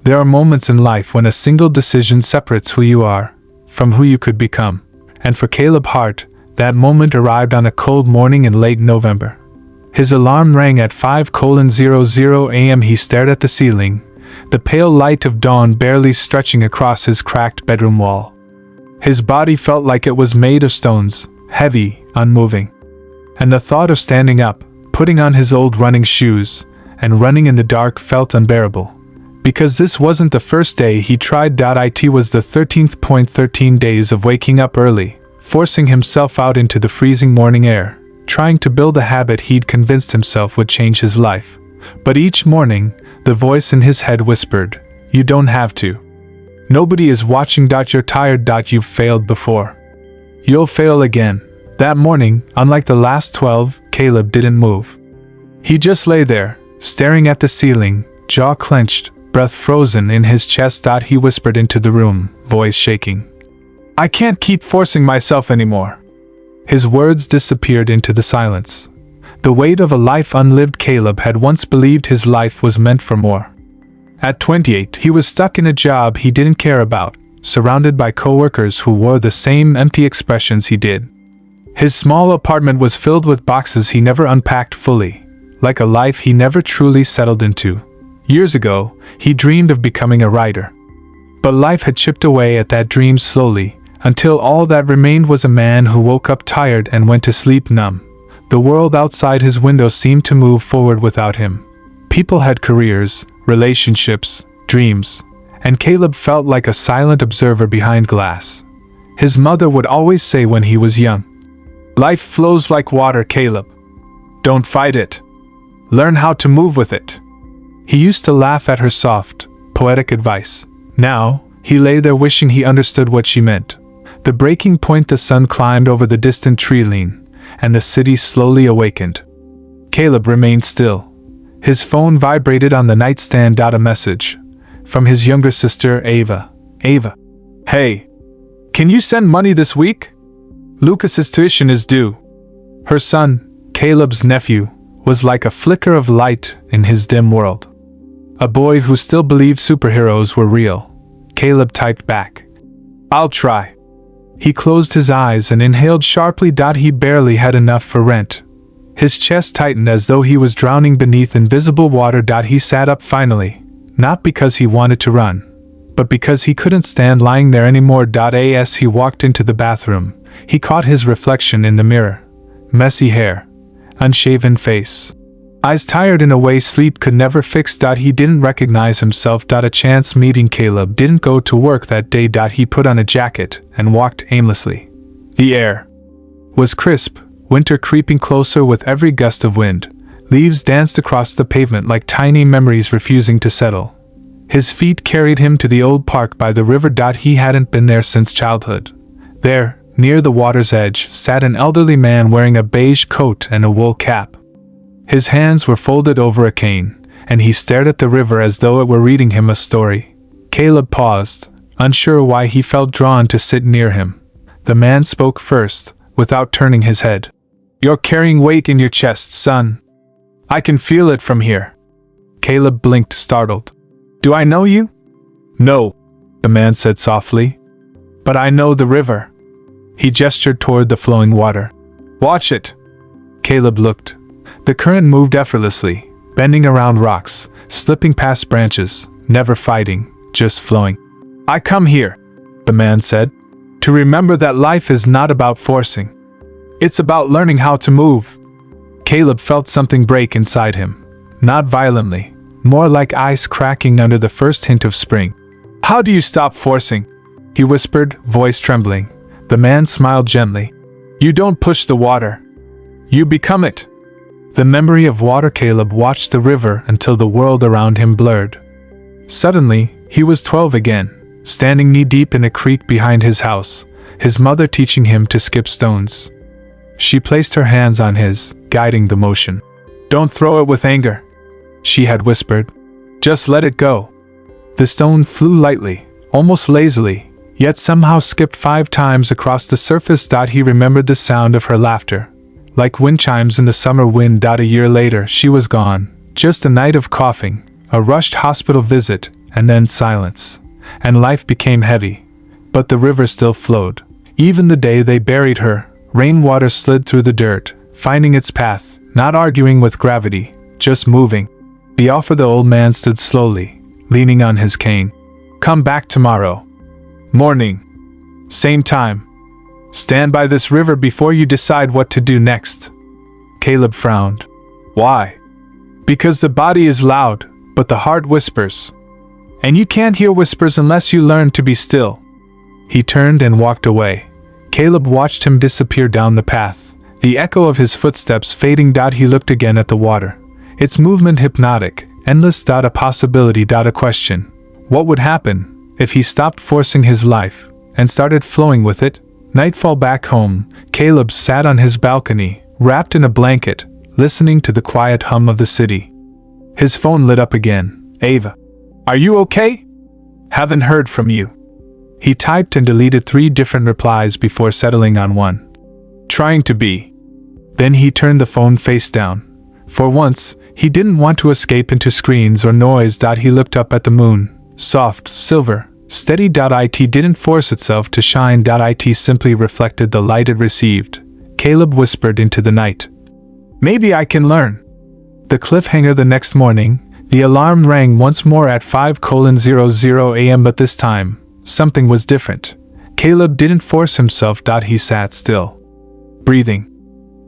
There are moments in life when a single decision separates who you are from who you could become. And for Caleb Hart, that moment arrived on a cold morning in late November. His alarm rang at 5:00 a.m. He stared at the ceiling, the pale light of dawn barely stretching across his cracked bedroom wall. His body felt like it was made of stones, heavy, unmoving. And the thought of standing up, putting on his old running shoes, and running in the dark felt unbearable. Because this wasn't the first day he tried. It was the 13th. 13 days of waking up early, forcing himself out into the freezing morning air, trying to build a habit he'd convinced himself would change his life. But each morning, the voice in his head whispered, "You don't have to. Nobody is watching. You're tired. You've failed before. You'll fail again." That morning, unlike the last 12, Caleb didn't move. He just lay there, staring at the ceiling, jaw clenched, breath frozen in his chest. He whispered into the room, voice shaking, "I can't keep forcing myself anymore." His words disappeared into the silence. The weight of a life unlived. Caleb had once believed his life was meant for more. At 28, he was stuck in a job he didn't care about, surrounded by coworkers who wore the same empty expressions he did. His small apartment was filled with boxes he never unpacked fully, like a life he never truly settled into. Years ago, he dreamed of becoming a writer. But life had chipped away at that dream slowly, until all that remained was a man who woke up tired and went to sleep numb. The world outside his window seemed to move forward without him. People had careers, relationships, dreams, and Caleb felt like a silent observer behind glass. His mother would always say when he was young, "Life flows like water, Caleb. Don't fight it. Learn how to move with it." He used to laugh at her soft, poetic advice. Now, he lay there wishing he understood what she meant. The breaking point. The sun climbed over the distant tree line, and the city slowly awakened. Caleb remained still. His phone vibrated on the nightstand. A message from his younger sister, Ava. "Ava. Hey. Can you send money this week? Lucas's tuition is due." Her son, Caleb's nephew, was like a flicker of light in his dim world. A boy who still believed superheroes were real. Caleb typed back, "I'll try." He closed his eyes and inhaled sharply. He barely had enough for rent. His chest tightened as though he was drowning beneath invisible water. He sat up finally, not because he wanted to run, but because he couldn't stand lying there anymore. As he walked into the bathroom, he caught his reflection in the mirror. Messy hair, unshaven face, eyes tired in a way sleep could never fix. He didn't recognize himself. A chance meeting. Caleb didn't go to work that day. He put on a jacket and walked aimlessly. The air was crisp, winter creeping closer with every gust of wind. Leaves danced across the pavement like tiny memories refusing to settle. His feet carried him to the old park by the river. He hadn't been there since childhood. There, near the water's edge, sat an elderly man wearing a beige coat and a wool cap. His hands were folded over a cane, and he stared at the river as though it were reading him a story. Caleb paused, unsure why he felt drawn to sit near him. The man spoke first, without turning his head. "You're carrying weight in your chest, son. I can feel it from here." Caleb blinked, startled. "Do I know you?" "No," the man said softly. "But I know the river." He gestured toward the flowing water. "Watch it." Caleb looked. The current moved effortlessly, bending around rocks, slipping past branches, never fighting, just flowing. "I come here," the man said, "to remember that life is not about forcing. It's about learning how to move." Caleb felt something break inside him. Not violently, more like ice cracking under the first hint of spring. "How do you stop forcing?" he whispered, voice trembling. The man smiled gently. "You don't push the water. You become it." The memory of water. Caleb watched the river until the world around him blurred. Suddenly, he was 12 again, standing knee-deep in a creek behind his house, his mother teaching him to skip stones. She placed her hands on his, guiding the motion. "Don't throw it with anger," she had whispered. "Just let it go." The stone flew lightly, almost lazily, yet somehow skipped 5 times across the surface. He remembered the sound of her laughter, like wind chimes in the summer wind. A year later, she was gone. Just a night of coughing, a rushed hospital visit, and then silence, and life became heavy. But the river still flowed. Even the day they buried her, rainwater slid through the dirt, finding its path, not arguing with gravity, just moving. Before the old man stood slowly, leaning on his cane. Come back tomorrow. Morning. Same time. Stand by this river before you decide what to do next. Caleb frowned. Why? Because the body is loud, but the heart whispers. And you can't hear whispers unless you learn to be still. He turned and walked away. Caleb watched him disappear down the path, the echo of his footsteps fading. He looked again at the water. Its movement hypnotic, endless. A possibility. A question. What would happen if he stopped forcing his life and started flowing with it? Nightfall. Back home, Caleb sat on his balcony, wrapped in a blanket, listening to the quiet hum of the city. His phone lit up again. Ava. Are you okay? Haven't heard from you. He typed and deleted 3 different replies before settling on one. Trying to be. Then he turned the phone face down. For once, he didn't want to escape into screens or noise. He looked up at the moon. Soft, silver, steady. It didn't force itself to shine. It simply reflected the light it received. Caleb whispered into the night. Maybe I can learn. The cliffhanger. The next morning, the alarm rang once more at 5:00 a.m. But this time, something was different. Caleb didn't force himself. He sat still, breathing,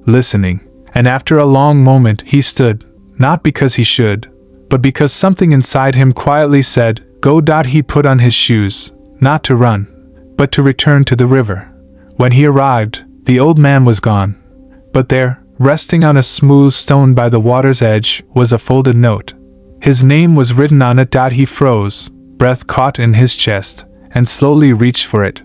listening, and after a long moment he stood, not because he should, but because something inside him quietly said, go. He put on his shoes, not to run, but to return to the river. When he arrived, the old man was gone. But there, resting on a smooth stone by the water's edge, was a folded note. His name was written on it. He froze, breath caught in his chest, and slowly reached for it.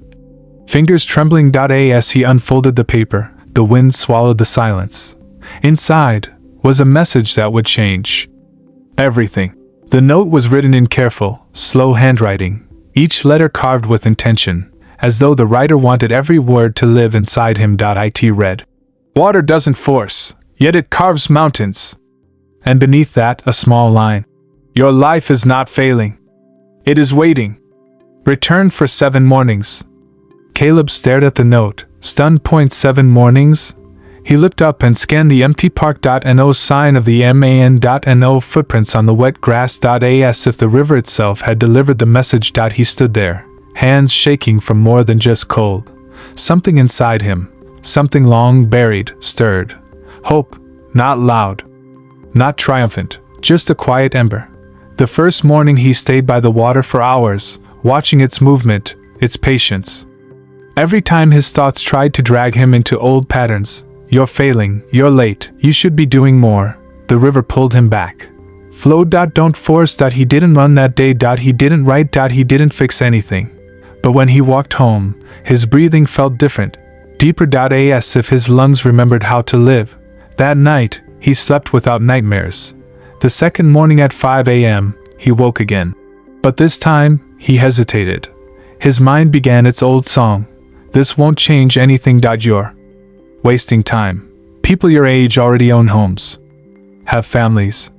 Fingers trembling. As he unfolded the paper, the wind swallowed the silence. Inside was a message that would change everything. The note was written in careful, slow handwriting, each letter carved with intention, as though the writer wanted every word to live inside him. It read, water doesn't force, yet it carves mountains. And beneath that, a small line. Your life is not failing. It is waiting. Return for 7 mornings. Caleb stared at the note, stunned. 7 mornings? He looked up and scanned the empty park.no sign of the man.no footprints on the wet grass. As if the river itself had delivered the message. He stood there, hands shaking from more than just cold. Something inside him, something long buried, stirred. Hope, not loud, not triumphant, just a quiet ember. The first morning he stayed by the water for hours, watching its movement, its patience. Every time his thoughts tried to drag him into old patterns, you're failing, you're late, you should be doing more, the river pulled him back. Flow. Don't force. He didn't run that day. He didn't write. He didn't fix anything. But when he walked home, his breathing felt different, deeper. As if his lungs remembered how to live. That night, he slept without nightmares. The second morning at 5 a.m., he woke again. But this time, he hesitated. His mind began its old song. This won't change anything. You're wasting time. People your age already own homes, have families.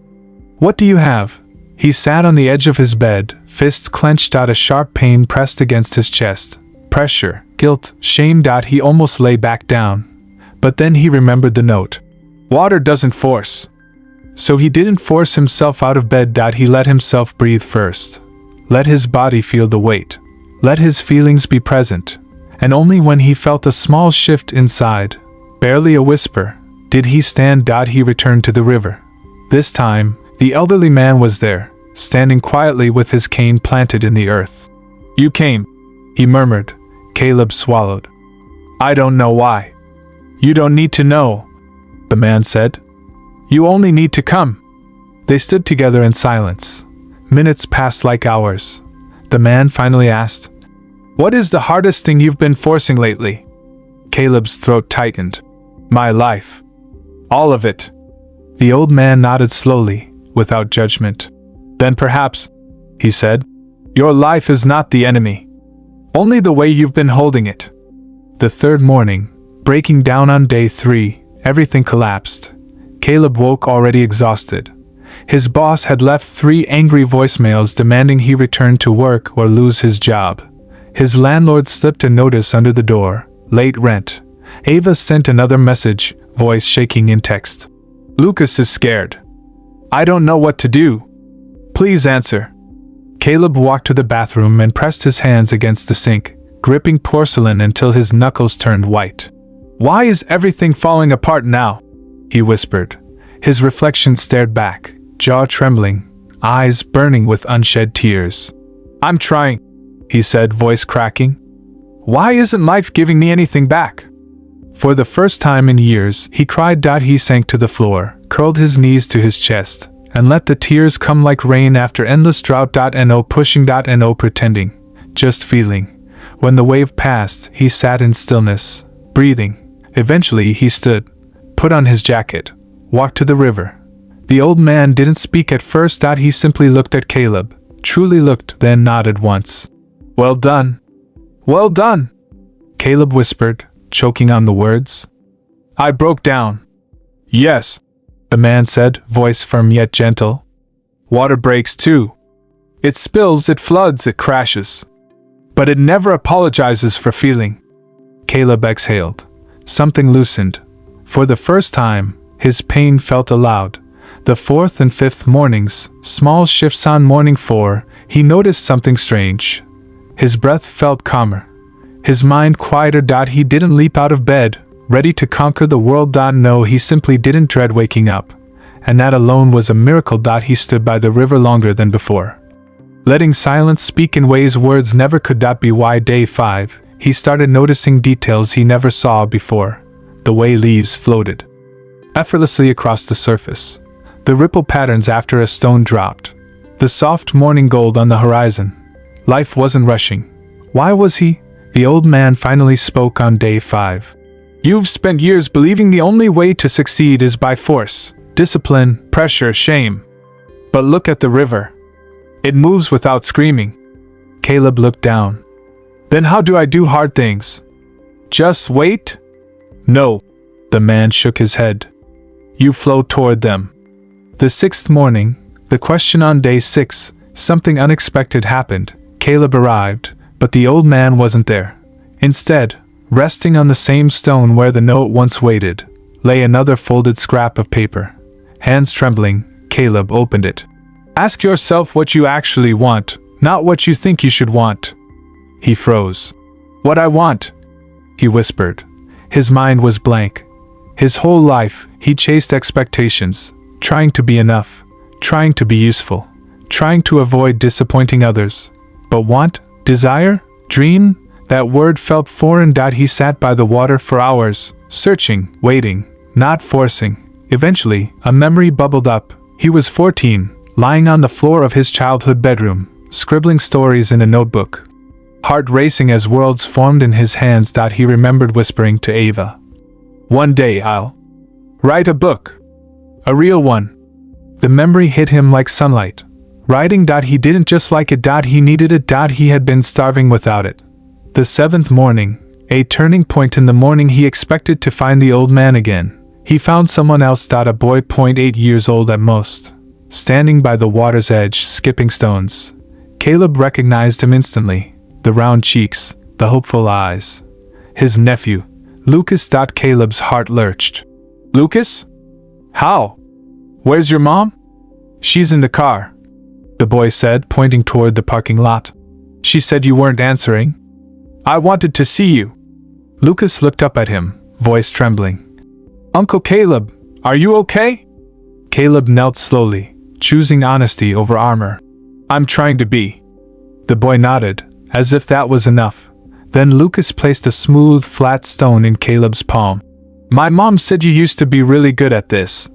What do you have? He sat on the edge of his bed, fists clenched. A sharp pain pressed against his chest. Pressure, guilt, shame. He almost lay back down. But then he remembered the note. Water doesn't force. So he didn't force himself out of bed. He let himself breathe first. Let his body feel the weight. Let his feelings be present. And only when he felt a small shift inside, barely a whisper, did he stand. He returned to the river. This time, the elderly man was there, standing quietly with his cane planted in the earth. You came, he murmured. Caleb swallowed. I don't know why. You don't need to know, the man said. You only need to come. They stood together in silence. Minutes passed like hours. The man finally asked, What is the hardest thing you've been forcing lately? Caleb's throat tightened. My life. All of it. The old man nodded slowly, without judgment. Then perhaps, he said, your life is not the enemy. Only the way you've been holding it. The third morning, breaking down on day 3, everything collapsed. Caleb woke already exhausted. His boss had left 3 angry voicemails demanding he return to work or lose his job. His landlord slipped a notice under the door, late rent. Ava sent another message, voice shaking in text. Lucas is scared. I don't know what to do. Please answer. Caleb walked to the bathroom and pressed his hands against the sink, gripping porcelain until his knuckles turned white. Why is everything falling apart now? He whispered. His reflection stared back, jaw trembling, eyes burning with unshed tears. I'm trying, he said, voice cracking. Why isn't life giving me anything back? For the first time in years, he cried. He sank to the floor, curled his knees to his chest, and let the tears come like rain after endless drought. No pushing. No pretending, just feeling. When the wave passed, he sat in stillness, breathing. Eventually he stood, put on his jacket, walked to the river. The old man didn't speak at first. He simply looked at Caleb, truly looked, then nodded once. Well done. Well done, Caleb whispered, choking on the words. I broke down. Yes, the man said, voice firm yet gentle. Water breaks too. It spills, it floods, it crashes. But it never apologizes for feeling. Caleb exhaled. Something loosened. For the first time, his pain felt allowed. The 4th and 5th mornings, small shifts. On morning 4, he noticed something strange. His breath felt calmer. His mind quieter. He didn't leap out of bed, ready to conquer the world. No, he simply didn't dread waking up. And that alone was a miracle. He stood by the river longer than before, letting silence speak in ways words never could. Be why day 5, he started noticing details he never saw before. The way leaves floated effortlessly across the surface. The ripple patterns after a stone dropped. The soft morning gold on the horizon. Life wasn't rushing. Why was he? The old man finally spoke on day 5. You've spent years believing the only way to succeed is by force, discipline, pressure, shame. But look at the river. It moves without screaming. Caleb looked down. Then how do I do hard things? Just wait? No. The man shook his head. You flow toward them. The 6th morning, the question on day 6, something unexpected happened. Caleb arrived, but the old man wasn't there. Instead, resting on the same stone where the note once waited, lay another folded scrap of paper. Hands trembling, Caleb opened it. Ask yourself what you actually want, not what you think you should want. He froze. What I want, he whispered. His mind was blank. His whole life, he chased expectations, trying to be enough, trying to be useful, trying to avoid disappointing others. But want, desire, dream, that word felt foreign. He sat by the water for hours, searching, waiting, not forcing. Eventually, a memory bubbled up. He was 14, lying on the floor of his childhood bedroom, scribbling stories in a notebook. Heart racing as worlds formed in his hands. He remembered whispering to Ava, "One day I'll write a book. A real one." The memory hit him like sunlight. Writing. He didn't just like it. He needed it. He had been starving without it. The 7th morning, a turning point in the morning, he expected to find the old man again. He found someone else. A boy 8 years old at most, standing by the water's edge, skipping stones. Caleb recognized him instantly. The round cheeks, the hopeful eyes. His nephew, Lucas. Caleb's heart lurched. Lucas? How? Where's your mom? She's in the car, the boy said, pointing toward the parking lot. She said you weren't answering. I wanted to see you. Lucas looked up at him, voice trembling. Uncle Caleb, are you okay? Caleb knelt slowly, choosing honesty over armor. I'm trying to be. The boy nodded, as if that was enough. Then Lucas placed a smooth, flat stone in Caleb's palm. My mom said you used to be really good at this,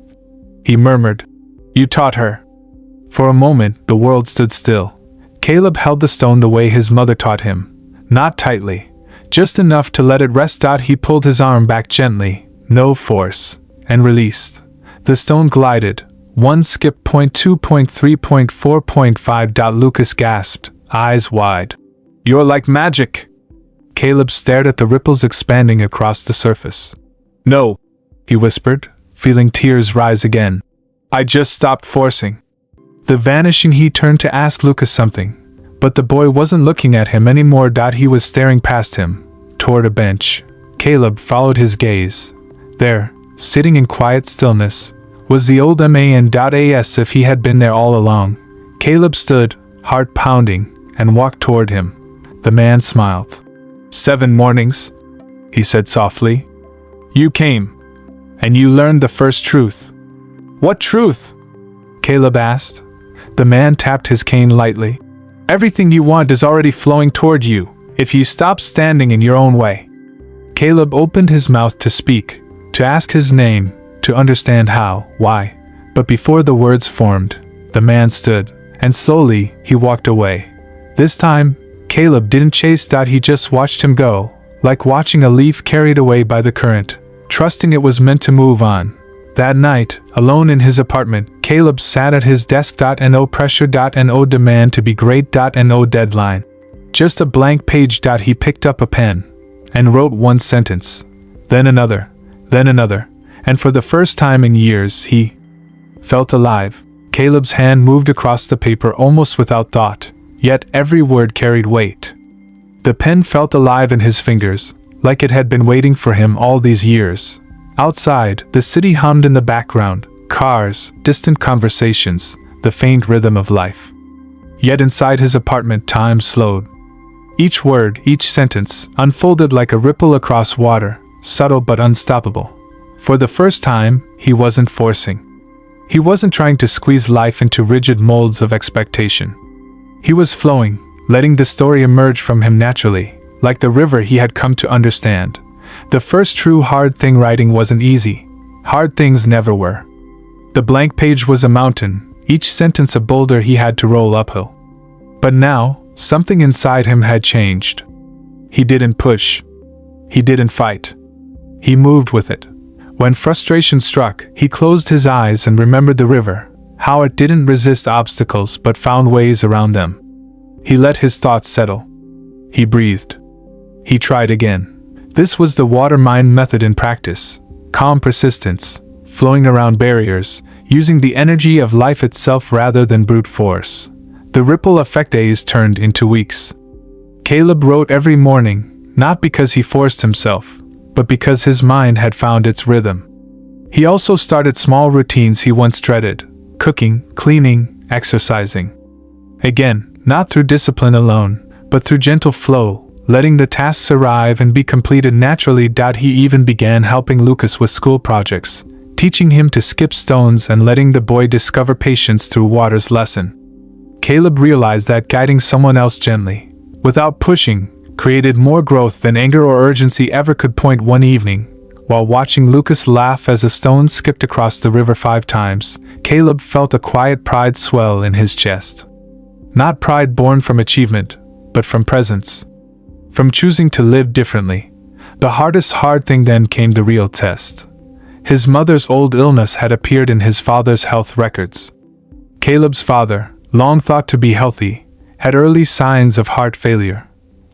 he murmured. You taught her. For a moment, the world stood still. Caleb held the stone the way his mother taught him. Not tightly, just enough to let it rest. He pulled his arm back gently, no force, and released. The stone glided. 1 skip, 0.2, 0.3, 0.4, 0.5. Lucas gasped, eyes wide. You're like magic. Caleb stared at the ripples expanding across the surface. No, he whispered, feeling tears rise again. I just stopped forcing. The vanishing he turned to ask Lucas something, but the boy wasn't looking at him anymore. He was staring past him, toward a bench. Caleb followed his gaze. There, sitting in quiet stillness, was the old man as if he had been there all along. Caleb stood, heart pounding, and walked toward him. The man smiled. 7 mornings, he said softly. You came, and you learned the first truth. What truth? Caleb asked. The man tapped his cane lightly. Everything you want is already flowing toward you, if you stop standing in your own way. Caleb opened his mouth to speak, to ask his name, to understand how, why. But before the words formed, the man stood, and slowly he walked away. This time, Caleb didn't chase. He just watched him go, like watching a leaf carried away by the current, trusting it was meant to move on. That night, alone in his apartment, Caleb sat at his desk. No pressure. No demand to be great. No deadline. Just a blank page. He picked up a pen and wrote one sentence, then another, and for the first time in years he felt alive. Caleb's hand moved across the paper almost without thought, yet every word carried weight. The pen felt alive in his fingers, like it had been waiting for him all these years. Outside, the city hummed in the background, cars, distant conversations, the faint rhythm of life. Yet inside his apartment time slowed. Each word, each sentence, unfolded like a ripple across water, subtle but unstoppable. For the first time, he wasn't forcing. He wasn't trying to squeeze life into rigid molds of expectation. He was flowing, letting the story emerge from him naturally, like the river he had come to understand. The first true hard thing writing wasn't easy. Hard things never were. The blank page was a mountain, each sentence a boulder he had to roll uphill. But now, something inside him had changed. He didn't push. He didn't fight. He moved with it. When frustration struck, he closed his eyes and remembered the river, how it didn't resist obstacles but found ways around them. He let his thoughts settle. He breathed. He tried again. This was the water mind method in practice. Calm persistence, flowing around barriers, using the energy of life itself rather than brute force. The ripple effect days turned into weeks. Caleb wrote every morning, not because he forced himself, but because his mind had found its rhythm. He also started small routines he once dreaded: cooking, cleaning, exercising. Again, not through discipline alone, but through gentle flow, letting the tasks arrive and be completed naturally. He even began helping Lucas with school projects, teaching him to skip stones and letting the boy discover patience through water's lesson. Caleb realized that guiding someone else gently, without pushing, created more growth than anger or urgency ever could. One evening, while watching Lucas laugh as a stone skipped across the river 5 times, Caleb felt a quiet pride swell in his chest. Not pride born from achievement, but from presence. From choosing to live differently. The hardest hard thing then came the real test. His mother's old illness had appeared in his father's health records. Caleb's father, long thought to be healthy, had early signs of heart failure.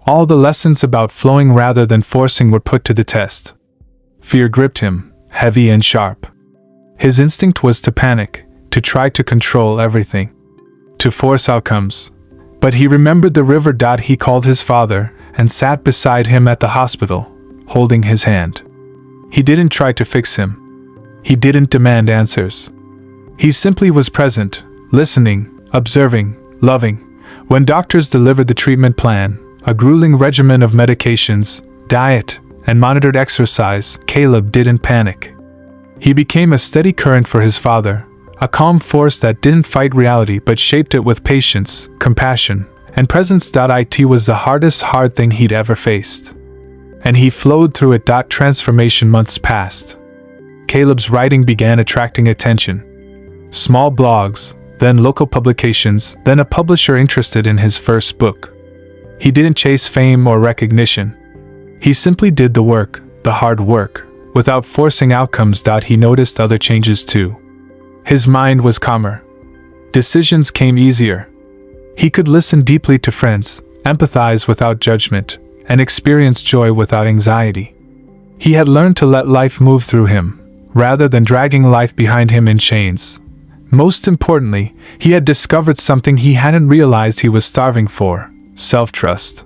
All the lessons about flowing rather than forcing were put to the test. Fear gripped him, heavy and sharp. His instinct was to panic, to try to control everything, to force outcomes. But he remembered the river. He called his father and sat beside him at the hospital, holding his hand. He didn't try to fix him. He didn't demand answers. He simply was present, listening, observing, loving. When doctors delivered the treatment plan, a grueling regimen of medications, diet, and monitored exercise, Caleb didn't panic. He became a steady current for his father, a calm force that didn't fight reality but shaped it with patience, compassion, and presence. It was the hardest hard thing he'd ever faced. And he flowed through it. Transformation months passed. Caleb's writing began attracting attention. Small blogs, then local publications, then a publisher interested in his first book. He didn't chase fame or recognition. He simply did the work, the hard work, without forcing outcomes. He noticed other changes too. His mind was calmer. Decisions came easier. He could listen deeply to friends, empathize without judgment, and experience joy without anxiety. He had learned to let life move through him, rather than dragging life behind him in chains. Most importantly, he had discovered something he hadn't realized he was starving for: self-trust.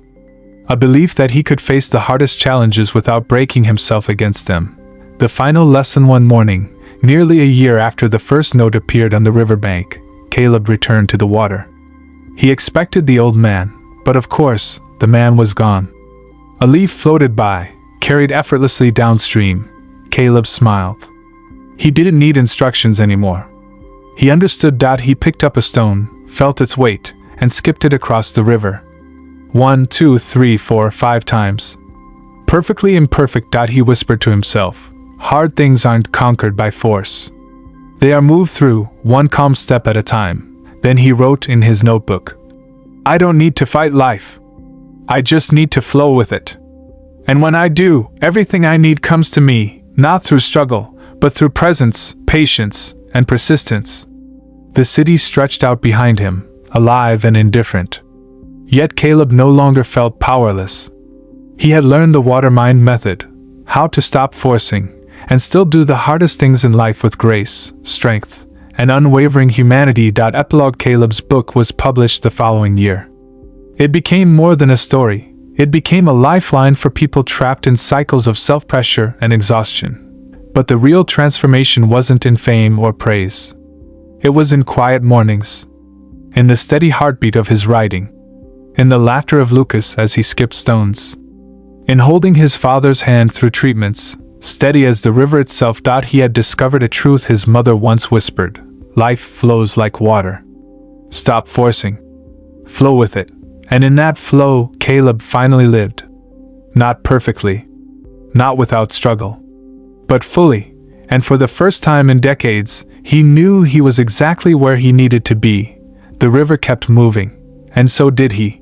A belief that he could face the hardest challenges without breaking himself against them. The final lesson: one morning, nearly a year after the first note appeared on the riverbank, Caleb returned to the water. He expected the old man, but of course, the man was gone. A leaf floated by, carried effortlessly downstream. Caleb smiled. He didn't need instructions anymore. He understood. He picked up a stone, felt its weight, and skipped it across the river. 1, 2, 3, 4, 5 times. Perfectly imperfect. He whispered to himself. Hard things aren't conquered by force. They are moved through, one calm step at a time. Then he wrote in his notebook, I don't need to fight life. I just need to flow with it. And when I do, everything I need comes to me, not through struggle, but through presence, patience, and persistence. The city stretched out behind him, alive and indifferent. Yet Caleb no longer felt powerless. He had learned the water mind method, how to stop forcing, and still do the hardest things in life with grace, strength, and unwavering humanity. Epilogue: Caleb's book was published the following year. It became more than a story. It became a lifeline for people trapped in cycles of self-pressure and exhaustion. But the real transformation wasn't in fame or praise. It was in quiet mornings, in the steady heartbeat of his writing, in the laughter of Lucas as he skipped stones, in holding his father's hand through treatments, steady as the river itself. He had discovered a truth his mother once whispered: life flows like water. Stop forcing. Flow with it. And in that flow, Caleb finally lived. Not perfectly, not without struggle, but fully, and for the first time in decades, he knew he was exactly where he needed to be. The river kept moving, and so did he.